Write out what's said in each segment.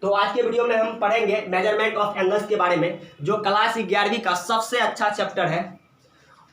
तो आज के वीडियो में हम पढ़ेंगे मेजरमेंट ऑफ एंगल्स के बारे में, जो क्लास 11वीं का सबसे अच्छा चैप्टर है।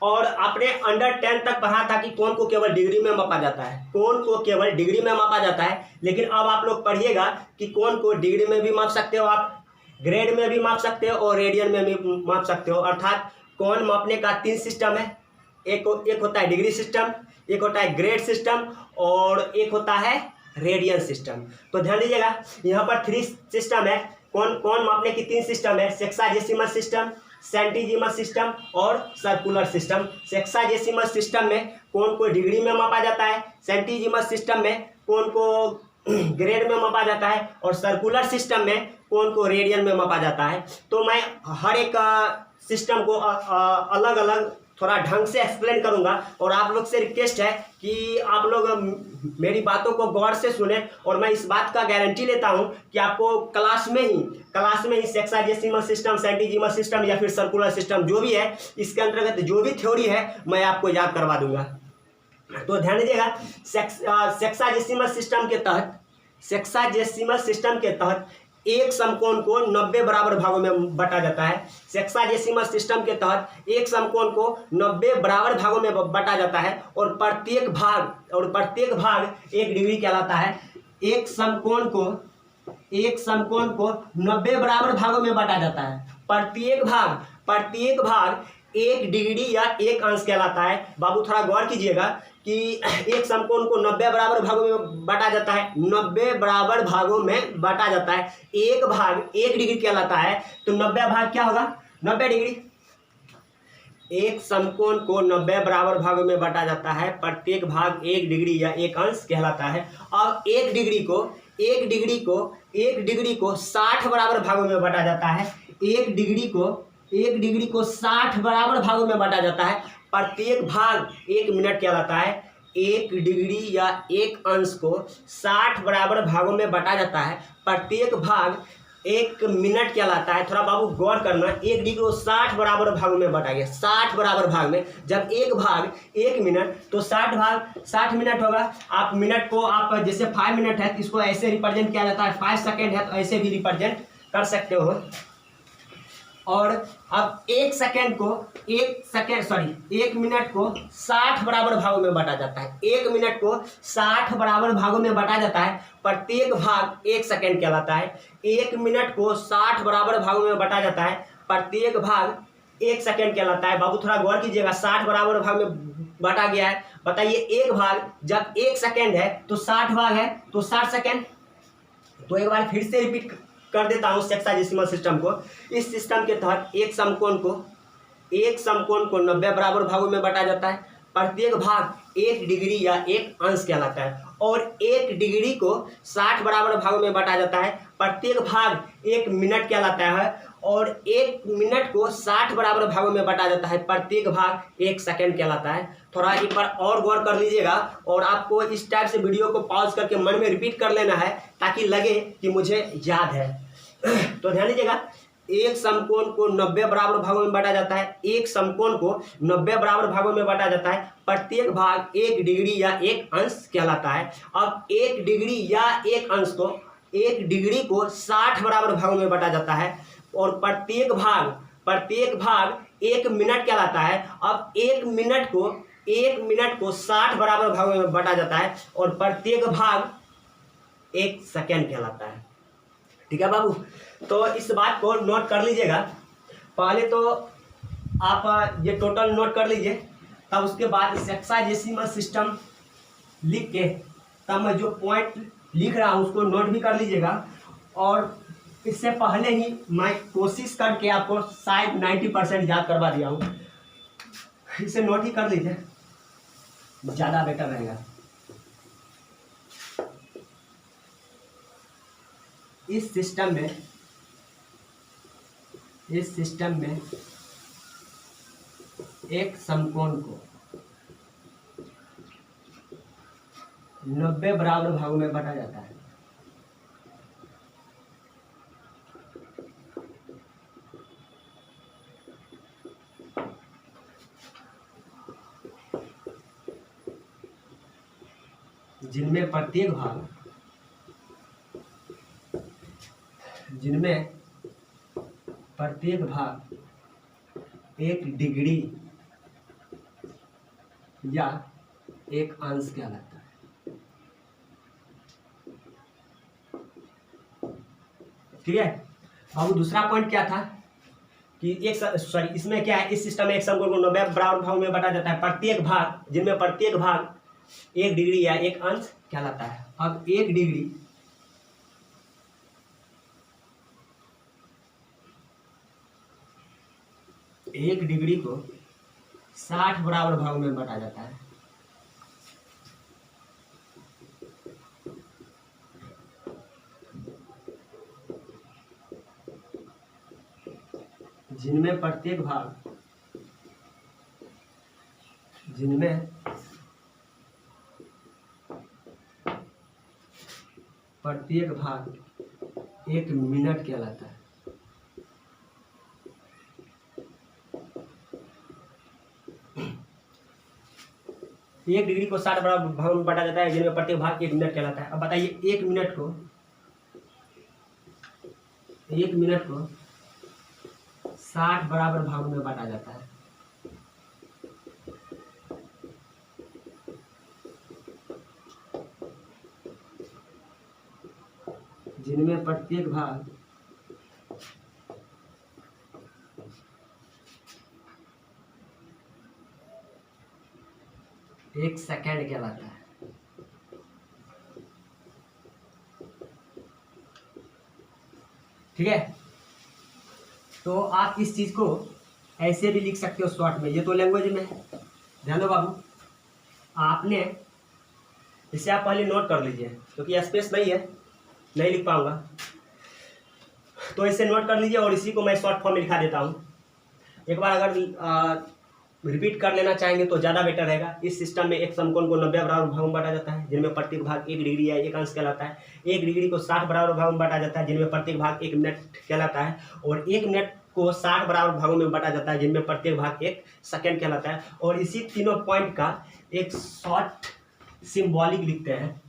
और आपने अंडर 10 तक पढ़ा था कि कोण को केवल डिग्री में मापा जाता है, कोण को केवल डिग्री में मापा जाता है। लेकिन अब आप लोग पढ़िएगा कि कोण को डिग्री में भी माप सकते हो, आप ग्रेड में भी माप सकते हो और रेडियन में भी माप सकते हो। अर्थात कोण मापने का 3 सिस्टम है। एक होता है डिग्री सिस्टम, एक होता है ग्रेड सिस्टम और एक होता है रेडियन सिस्टम। तो ध्यान दीजिएगा, यहाँ पर 3 सिस्टम है। कोण मापने की 3 सिस्टम है, सेक्साजेसिमल सिस्टम, सेंटीजीमल सिस्टम और सर्कुलर सिस्टम। सेक्साजेसिमल सिस्टम में कोण को डिग्री में मापा जाता है, सेंटीजीमल सिस्टम में कोण को ग्रेड में मापा जाता है और सर्कुलर सिस्टम में कोण को रेडियन में मापा जाता है। तो मैं हर एक सिस्टम को अलग अलग थोड़ा ढंग से एक्सप्लेन करूंगा और आप लोग से रिक्वेस्ट है कि आप लोग मेरी बातों को गौर से सुने। और मैं इस बात का गारंटी लेता हूं कि आपको क्लास में ही सेक्साजेसिमल सिस्टम, सेंटीजीमल सिस्टम या फिर सर्कुलर सिस्टम जो भी है, इसके अंतर्गत जो भी थ्योरी है मैं आपको याद करवा दूंगा। तो ध्यान दीजिएगा, सेक्साजेसिमल सिस्टम के तहत एक समकोण को 90 बराबर भागों में बांटा जाता है। सेक्साजेसिमल सिस्टम के तहत एक समकोण को 90 बराबर भागों में बांटा जाता है और प्रत्येक भाग 1 डिग्री कहलाता है। एक समकोण को 90 बराबर भागों में बांटा जाता है। प्रत्येक भाग 1 डिग्री या 1 अंश कहलाता है। बाबू थोड़ा गौर कीजिएगा कि एक समकोण को 90 बराबर भागों में बांटा जाता है, 90 बराबर भागों में बांटा जाता है। एक भाग 1 डिग्री कहलाता है, तो 90 भाग क्या होगा? 90 डिग्री। एक समकोण को 90 बराबर भागों में बांटा जाता है, प्रत्येक भाग 1 डिग्री या 1 अंश कहलाता है। अब 1 डिग्री को 60 बराबर भागों में बांटा जाता है। 1 डिग्री को 60 बराबर भागों में बांटा जाता है। प्रत्येक भाग 1 मिनट कहलाता है। 1 डिग्री या 1 अंश को 60 बराबर भागों में बांटा जाता है। प्रत्येक भाग 1 मिनट कहलाता है। थोड़ा बाबू गौर करना, 1 डिग्री को 60 बराबर भागों में बांटा गया। 60 बराबर भाग में जब एक भाग 1 मिनट, तो 60 भाग 60 मिनट होगा। आप मिनट को आप जैसे 5 मिनट है इसको ऐसे रिप्रेजेंट किया जाता है, 5 सेकेंड है तो ऐसे भी रिप्रेजेंट कर सकते हो। और अब 1 मिनट को 60 बराबर भागों में बांटा जाता है। 1 मिनट को 60 बराबर भागों में बांटा जाता है। प्रत्येक भाग 1 सेकेंड कहलाता है। 1 मिनट को 60 बराबर भागों में बांटा जाता है। प्रत्येक भाग 1 सेकेंड कहलाता है। बाबू थोड़ा गौर कीजिएगा, 60 बराबर भाग में बांटा गया है। बताइए, एक भाग जब 1 सेकेंड है तो 60 भाग है तो 60 सेकेंड। तो एक बार फिर से रिपीट कर देता हूं सेक्साजेसिमल सिस्टम को। इस सिस्टम के तहत एक समकोण को 90 बराबर भागों में बांटा जाता है। प्रत्येक भाग 1 डिग्री या 1 अंश कहलाता है। और 1 डिग्री को 60 बराबर भागों में बांटा जाता है। प्रत्येक भाग 1 मिनट कहलाता है और 1 मिनट को 60 बराबर भागों में बांटा जाता है। प्रत्येक भाग 1 सेकेंड कहलाता है। थोड़ा एक बार और गौर कर लीजिएगा और आपको इस टाइप से वीडियो को पॉज करके मन में रिपीट कर लेना है ताकि लगे कि मुझे याद है। तो ध्यान दीजिएगा, एक समकोण को 90 बराबर भागों में बांटा जाता है। एक समकोण को 90 बराबर भागों में बांटा जाता है। प्रत्येक भाग 1 डिग्री या 1 अंश कहलाता है। अब 1 डिग्री या 1 अंश को 1 डिग्री को 60 बराबर भागों में बांटा जाता है और प्रत्येक भाग 1 मिनट कहलाता है। अब 1 मिनट को 60 बराबर भागों में बांटा जाता है और प्रत्येक भाग 1 सेकेंड कहलाता है। ठीक है बाबू, तो इस बात को नोट कर लीजिएगा। पहले तो आप ये टोटल नोट कर लीजिए, तब उसके बाद सेक्साजेसिमल सिस्टम लिख के तब मैं जो पॉइंट लिख रहा हूँ उसको नोट भी कर लीजिएगा। और इससे पहले ही मैं कोशिश करके आपको शायद 90% याद करवा दिया हूँ। इसे नोट ही कर लीजिए, ज़्यादा बेटर रहेगा। इस सिस्टम में एक समकोण को 90 बराबर भागों में बांटा जाता है। जिनमें प्रत्येक भाग जिनमें प्रत्येक भाग 1 डिग्री या 1 अंश कहलाता है। ठीक है बाबू, दूसरा पॉइंट क्या था कि इसमें क्या है, इस सिस्टम में एक समकोण को 90 बराबर भागों में बांटा जाता है, प्रत्येक भाग जिनमें प्रत्येक भाग 1 डिग्री या 1 अंश कहलाता है। अब 1 डिग्री को 60 बराबर भागों में बांटा जाता है। जिनमें प्रत्येक भाग 1 मिनट कहलाता है। एक डिग्री को 60 बराबर भागों में बांटा जाता है, जिनमें प्रत्येक भाग 1 मिनट कहलाता है। अब बताइए 1 मिनट को 60 बराबर भागों में बांटा जाता है। जिनमें प्रत्येक भाग 1 सेकेंड कहलाता है। ठीक है, तो आप इस चीज को ऐसे भी लिख सकते हो शॉर्ट में, ये तो लैंग्वेज में है। ध्यान दो बाबू, आपने इसे आप पहले नोट कर लीजिए, क्योंकि स्पेस नहीं है, नहीं लिख पाऊंगा, तो इसे नोट कर लीजिए और इसी को मैं शॉर्ट फॉर्म में लिखा देता हूँ। एक बार अगर रिपीट कर लेना चाहेंगे तो ज़्यादा बेटर रहेगा। इस सिस्टम में एक समकोण को 90 बराबर भागों में बांटा जाता है, जिनमें प्रत्येक भाग 1 डिग्री या 1 अंश कहलाता है। 1 डिग्री को 60 बराबर भागों में बांटा जाता है, जिनमें प्रत्येक भाग 1 मिनट कहलाता है। और 1 मिनट को 60 बराबर भागों में बांटा जाता है, जिनमें प्रत्येक भाग 1 सेकेंड कहलाता है। और इसी तीनों पॉइंट का एक शॉर्ट सिंबॉलिक लिखते हैं।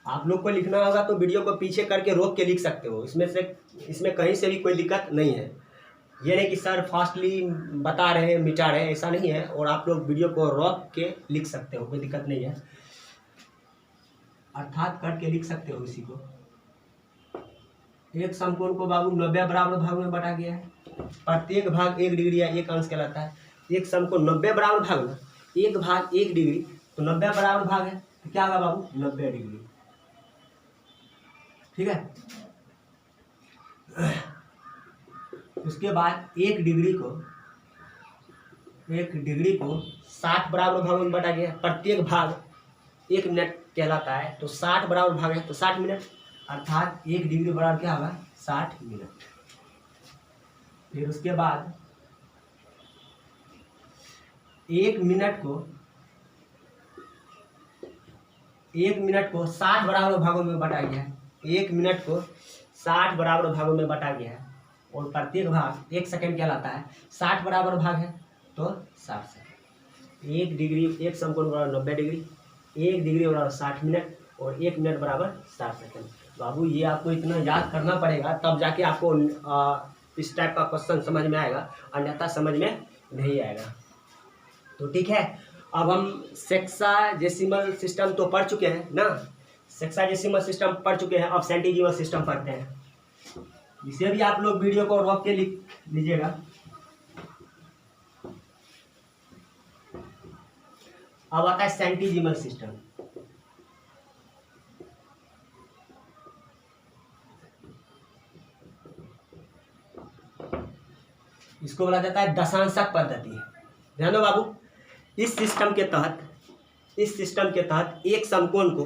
आप लोग को लिखना होगा तो वीडियो को पीछे करके रोक के लिख सकते हो, इसमें कहीं से भी कोई दिक्कत नहीं है। ये नहीं कि सर फास्टली बता रहे हैं मिटा रहे हैं, ऐसा नहीं है। और आप लोग वीडियो को रोक के लिख सकते हो, कोई दिक्कत नहीं है, अर्थात करके लिख सकते हो इसी को। एक समकोण को बाबू 90 बराबर भागों में बांटा गया है, प्रत्येक भाग 1 डिग्री या 1 अंश कहलाता है। एक समकोण 90 बराबर भाग में, एक भाग 1 डिग्री, तो 90 बराबर भाग है तो क्या होगा बाबू, 90 डिग्री। ठीक है, उसके बाद 1 डिग्री को 60 बराबर भागों में बांटा गया, प्रत्येक भाग 1 मिनट कहलाता है। तो 60 बराबर भाग है तो 60 मिनट, अर्थात 1 डिग्री बराबर क्या होगा, 60 मिनट। फिर उसके बाद 1 मिनट को 60 बराबर भागों में बांटा गया है। 1 मिनट को 60 बराबर भागों में बांटा गया है और प्रत्येक भाग 1 सेकेंड कहलाता है। 60 बराबर भाग है तो 60 सेकेंड। 1 डिग्री, एक समकोण बराबर 90 डिग्री, 1 डिग्री बराबर 60 मिनट और 1 मिनट बराबर 60 सेकेंड। बाबू ये आपको इतना याद करना पड़ेगा, तब जाके आपको इस टाइप का क्वेश्चन समझ में आएगा, अन्यथा समझ में नहीं आएगा। तो ठीक है, अब हम सेक्साडेसिमल सिस्टम तो पढ़ चुके हैं ना, सेक्साडेसिमल सिस्टम पढ़ चुके हैं। अब सेंटीजिमल सिस्टम पढ़ते हैं, इसे भी आप लोग वीडियो को रोक के लिख लीजिएगा। अब आता है सेंटीजिमल सिस्टम। इसको बोला जाता है दशांशक पद्धति। ध्यान दो बाबू, इस सिस्टम के तहत एक समकोण को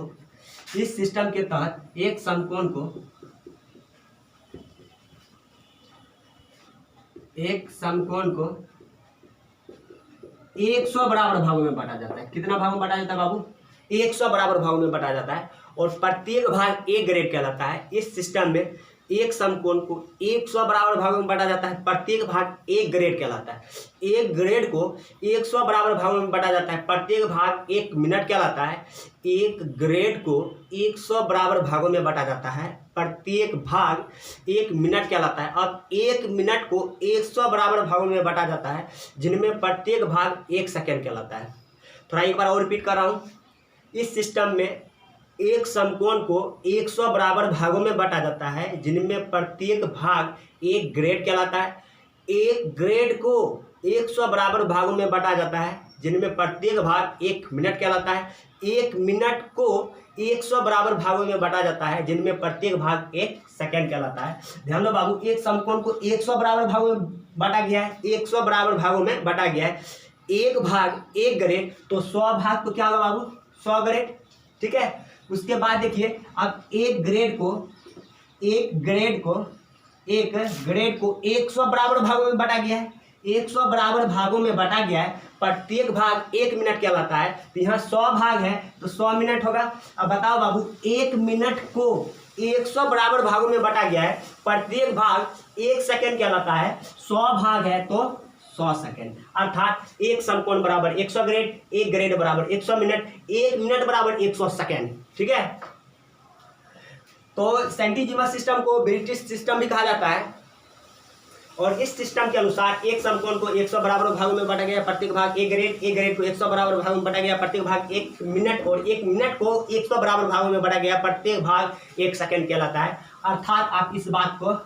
100 बराबर भागों में बांटा जाता है। कितना भागों में बांटा जाता है बाबू, 100 बराबर भागों में बांटा जाता है और प्रत्येक भाग 1 ग्रेड कहलाता है। इस सिस्टम में एक समकोण को 100 बराबर भागों में बांटा जाता है, प्रत्येक भाग एक ग्रेड कहलाता है। एक ग्रेड को 100 बराबर भागों में बांटा जाता है, प्रत्येक भाग 1 मिनट कहलाता है। एक ग्रेड को 100 बराबर भागों में बांटा जाता है, प्रत्येक भाग 1 मिनट कहलाता है। अब 1 मिनट को 100 बराबर भागों में बांटा जाता है, जिनमें प्रत्येक भाग 1 सेकेंड कहलाता है। थोड़ा एक बार और रिपीट कर रहा हूँ। इस सिस्टम में एक समकोण को 100 बराबर भागों में बांटा जाता है, जिनमें प्रत्येक भाग 1 ग्रेड कहलाता है। एक ग्रेड को 100 बराबर भागों में बांटा जाता है, जिनमें प्रत्येक भाग 1 मिनट कहलाता है। 1 मिनट को 100 बराबर भागों में बांटा जाता है, जिनमें प्रत्येक भाग 1 सेकेंड कहलाता है। ध्यान दो बाबू, एक समकोण को 100 बराबर भागों में बांटा गया है, 100 बराबर भागों में बांटा गया है। एक भाग 1 ग्रेड, तो 100 भाग तो क्या होगा बाबू, 100 ग्रेड। ठीक है, उसके बाद देखिए, अब एक ग्रेड को 100 बराबर भागों में बांटा गया है। 100 बराबर भागों में बांटा गया है, प्रत्येक भाग 1 मिनट कहलाता है। तो यहाँ 100 भाग है तो 100 मिनट होगा। अब बताओ बाबू, 1 मिनट को 100 बराबर भागों में बांटा गया है, प्रत्येक भाग 1 सेकेंड कहलाता है। 100 भाग है तो 100 सेकेंड, अर्थात एक समकोण बराबर 100 ग्रेड, एक ग्रेड बराबर 100 मिनट, 1 मिनट बराबर 100 सेकेंड। ठीक है, तो सेंटीजीमस सिस्टम को ब्रिटिश सिस्टम भी कहा जाता है। और इस सिस्टम के अनुसार एक समकोण को 100 बराबर भागों में बांटा गया, प्रत्येक भाग 1 ग्रेड, 1 ग्रेड को 100 बराबर भागों में बांटा गया, प्रत्येक भाग 1 मिनट, और 1 मिनट को 100 बराबर भागों में बांटा गया, प्रत्येक भाग 1 सेकेंड कहलाता है। अर्थात आप इस बात को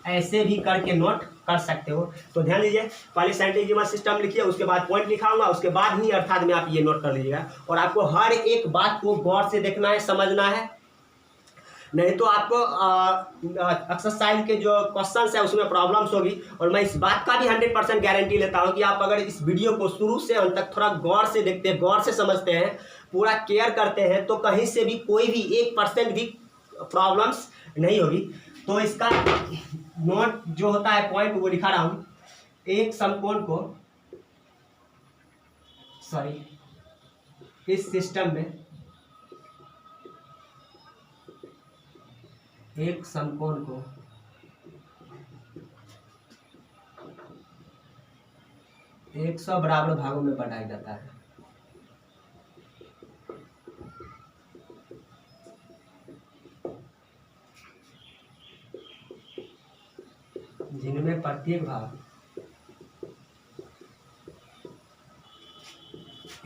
ऐसे भी करके नोट कर सकते हो। तो ध्यान दीजिए, पहले सेंटीजीमस सिस्टम लिखिए, उसके बाद पॉइंट लिखाऊंगा, उसके बाद ही अर्थात में आप ये नोट कर लीजिएगा। और आपको हर एक बात को गौर से देखना है, समझना है, नहीं तो आपको एक्सरसाइज के जो क्वेश्चंस है उसमें प्रॉब्लम्स होगी। और मैं इस बात का भी 100% गारंटी लेता हूं कि आप अगर इस वीडियो को शुरू से अंत तक थोड़ा गौर से देखते हैं, गौर से समझते हैं, पूरा केयर करते हैं, तो कहीं से भी कोई भी 1% भी प्रॉब्लम्स नहीं होगी। तो इसका नोट जो होता है, पॉइंट, वो लिखा रहा हूं। एक समकोण को, इस सिस्टम में एक समकोण को 100 बराबर भागों में बांटा जाता है, जिनमें प्रत्येक भाग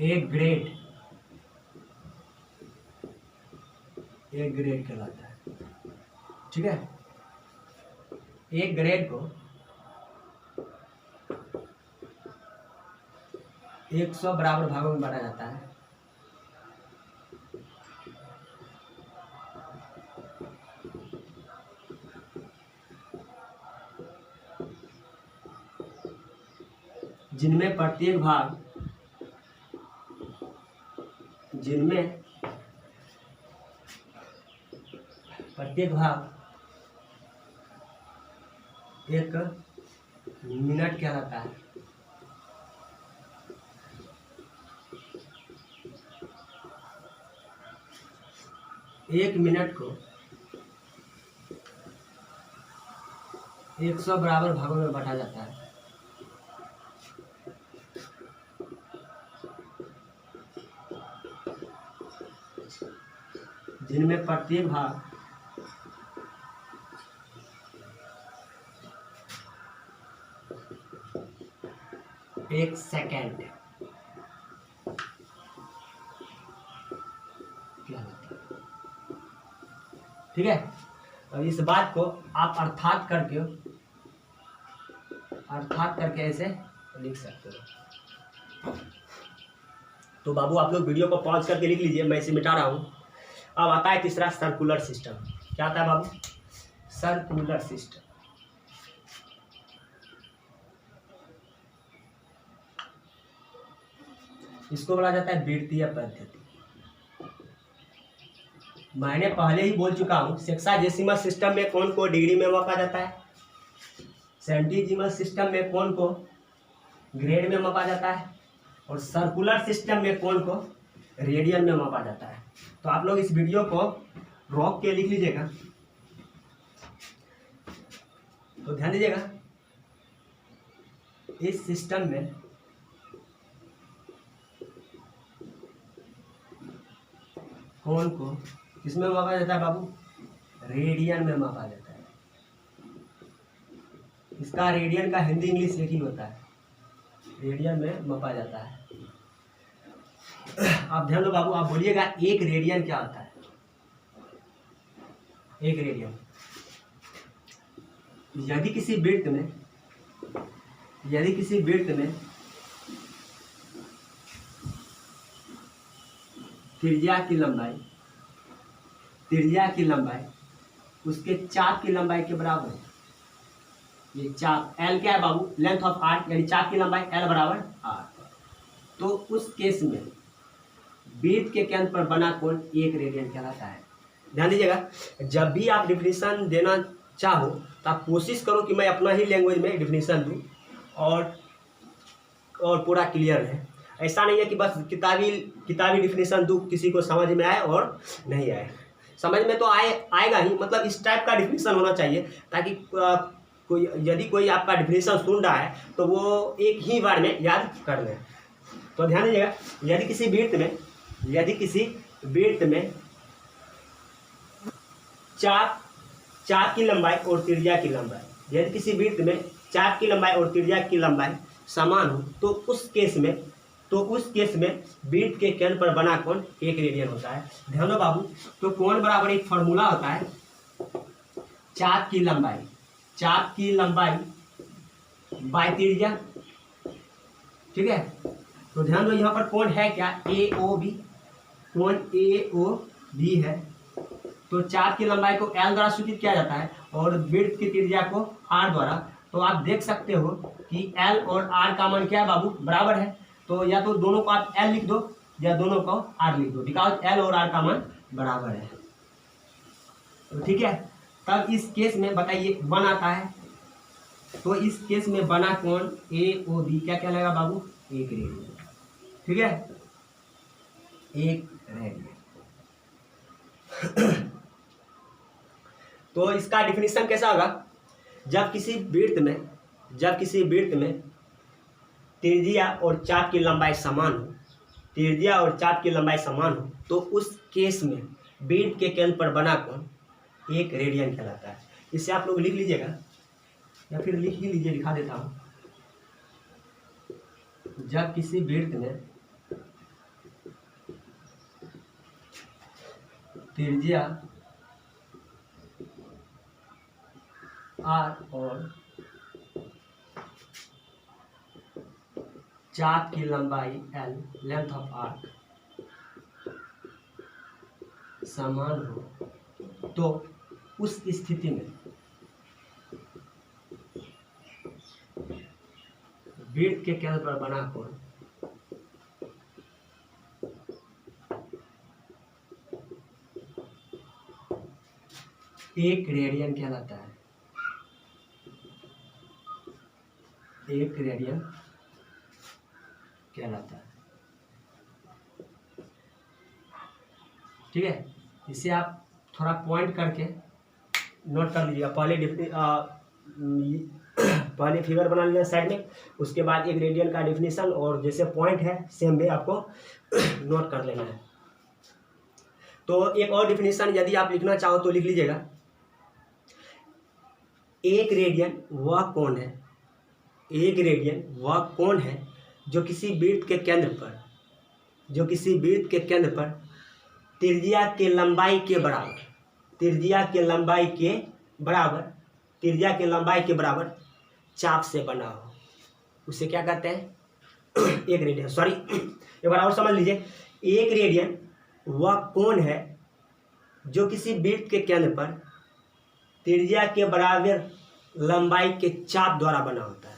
1 ग्रेड कहलाता है। ठीक है, एक ग्रेड को 100 बराबर भागों में बांटा जाता है, जिनमें प्रत्येक भाग 1 मिनट कहलाता है। एक मिनट को 100 बराबर भागों में बांटा जाता है, जिनमें प्रत्येक भाग 1 सेकेंड कहलाता है। ठीक है, अब इस बात को आप अर्थात करके ऐसे लिख सकते हो। तो बाबू आप लोग वीडियो को पॉज करके लिख लीजिए, मैं इसे मिटा रहा हूँ। अब आता है तीसरा, सर्कुलर सिस्टम। क्या आता है बाबू? Circular system. इसको बोला जाता है वृत्तीय पद्धति। मैंने पहले ही बोल चुका हूँ, सेक्साजेसिमल सिस्टम में कौन को डिग्री में मापा जाता है, सेंटीजीमल सिस्टम में कौन को ग्रेड में मापा जाता है, और सर्कुलर सिस्टम में कौन को रेडियन में मापा जाता है। तो आप लोग इस वीडियो को रोक के लिख लीजिएगा। तो ध्यान दीजिएगा, इस सिस्टम में कोण को किसमें मापा जाता है बाबू? रेडियन में मापा जाता है। इसका रेडियन का हिंदी इंग्लिश एक ही होता है, रेडियन में मापा जाता है। आप ध्यान दो बाबू, आप बोलिएगा एक रेडियन क्या होता है? एक रेडियन, यदि किसी वृत्त में त्रिज्या की लंबाई उसके चाप की लंबाई के बराबर है। ये चाप L क्या है बाबू? लेंथ ऑफ आर्क, यानी चाप की लंबाई L बराबर R। तो उस केस में वृत्त के केंद्र पर बना कोण एक रेडियन कहलाता है। ध्यान दीजिएगा, जब भी आप डिफिनीशन देना चाहो तो आप कोशिश करो कि मैं अपना ही लैंग्वेज में डिफिनीशन दूँ और पूरा क्लियर है। ऐसा नहीं है कि बस किताबी डिफिनीशन दूँ, किसी को समझ में आए और नहीं आए। समझ में तो आएगा ही, मतलब इस टाइप का डिफिनीशन होना चाहिए ताकि यदि कोई आपका डिफिनीशन सुन रहा है तो वो एक ही बार में याद कर ले। तो ध्यान दीजिएगा, यदि किसी वृत्त में चाप की लंबाई और त्रिज्या की लंबाई, यदि किसी वृत्त में चाप की लंबाई और त्रिज्या की लंबाई समान हो तो उस केस में वृत्त के केंद्र पर बना कोण एक रेडियन होता है। ध्यान दो बाबू, तो कोण बराबर एक फॉर्मूला होता है, चाप की लंबाई बाय त्रिज्या। ठीक है, तो ध्यान दो यहाँ पर कोण है क्या? AOB, कोण AOB है। तो चाप की लंबाई को L द्वारा सूचित किया जाता है और वृत्त की त्रिज्या को R द्वारा। तो आप देख सकते हो कि L और R का मान क्या है बाबू? बराबर है। तो या तो दोनों को आप L लिख दो या दोनों को R लिख दो, बिकॉज L और R का मान बराबर है। तो ठीक है, तब इस केस में बताइए बन आता है, तो इस केस में बना कोण AOB क्या कहलाएगा बाबू? एक रेडियन। ठीक है, एक रेडियन। तो इसका डिफिनीशन कैसा होगा? जब किसी वृत्त में त्रिज्या और चाप की लंबाई समान हो तो उस केस में वृत्त के केंद्र पर बना कोण एक रेडियन कहलाता है। इसे आप लोग लिख लीजिएगा या फिर लिख ही लीजिए, दिखा देता हूं। जब किसी वृत्त में त्रिज्या R और चाप की लंबाई L, लेंथ ऑफ आर्क, समान हो तो उस स्थिति में वृत्त के केंद्र पर बना कोण एक रेडियन कहलाता है। एक रेडियन कहलाता है। ठीक है, इसे आप थोड़ा पॉइंट करके नोट कर लीजिएगा। पहले फिगर बना लीजिए साइड में, उसके बाद एक रेडियन का डिफिनीशन और जैसे पॉइंट है सेम वे आपको नोट कर लेना है। तो एक और डिफिनीशन यदि आप लिखना चाहो तो लिख लीजिएगा, एक रेडियन वह कोण है जो किसी वृत्त के केंद्र पर त्रिज्या के लंबाई के बराबर चाप से बना हो, उसे क्या कहते हैं? एक रेडियन। सॉरी, एक बार और समझ लीजिए, एक रेडियन वह कोण है जो किसी वृत्त के केंद्र पर त्रिज्या के बराबर लंबाई के चाप द्वारा बना होता है।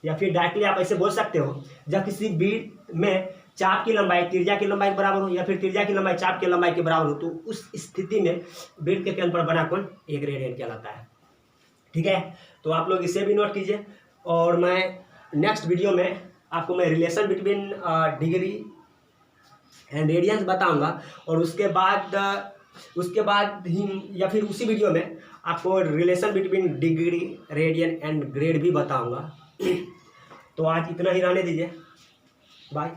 या फिर डायरेक्टली आप ऐसे बोल सकते हो, जब किसी वृत्त में चाप की लंबाई त्रिज्या की लंबाई के बराबर हो या फिर त्रिज्या की लंबाई चाप की लंबाई के बराबर हो तो उस स्थिति में वृत्त के केंद्र पर बना कोण एक रेडियन कहलाता है। ठीक है, तो आप लोग इसे भी नोट कीजिए और मैं नेक्स्ट वीडियो में आपको मैं relation between degree and radians बताऊंगा और उसके बाद उसके बाद ही या फिर उसी वीडियो में आपको relation between degree, radian and grade भी बताऊंगा। तो आज इतना ही रहने दीजिए, बाय।